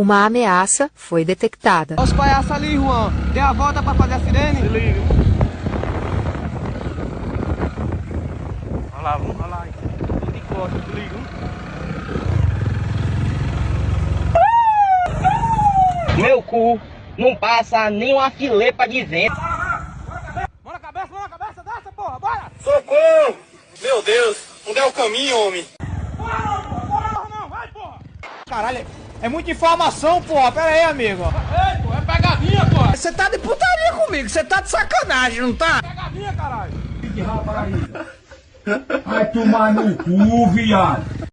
Uma ameaça foi detectada. Olha os palhaços ali, Juan. Dê a volta pra fazer a sirene. Liga. Olha lá, vamos lá. Tudo de costa, tu liga. Meu cu não passa nem uma filepa de vento. Mão na cabeça, desce, porra, bora! Socorro! Meu Deus, onde é o caminho, homem? Porra, não, vai, porra! Caralho, é muita informação, porra, pera aí, amigo. Ei, porra, é pegadinha, porra! Você tá de putaria comigo, você tá de sacanagem, não tá? Pegadinha, caralho! Vai tomar no cu, viado.